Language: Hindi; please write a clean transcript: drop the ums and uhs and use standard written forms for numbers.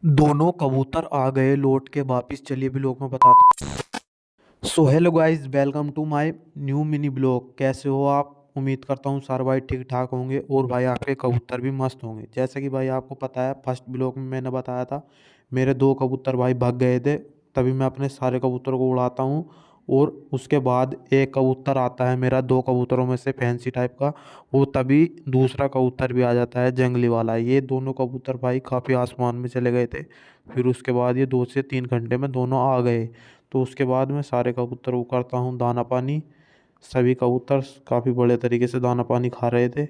दोनों कबूतर आ गए लौट के वापिस। चलिए ब्लॉग में बताता हूँ। So hello guys, welcome to my new mini blog. कैसे हो आप? उम्मीद करता हूँ सारे भाई ठीक ठाक होंगे और भाई आपके कबूतर भी मस्त होंगे। जैसे कि भाई आपको पता है, फर्स्ट ब्लॉग में मैंने बताया था मेरे दो कबूतर भाई भाग गए थे। तभी मैं अपने सारे कबूतरों को उड़ाता हूँ और उसके बाद एक कबूतर आता है मेरा, दो कबूतरों में से फैंसी टाइप का। वो तभी दूसरा कबूतर भी आ जाता है, जंगली वाला। ये दोनों कबूतर भाई काफ़ी आसमान में चले गए थे। फिर उसके बाद ये 2 से 3 घंटे में दोनों आ गए। तो उसके बाद मैं सारे कबूतर को करता हूँ दाना पानी। सभी कबूतर काफ़ी बड़े तरीके से दाना पानी खा रहे थे।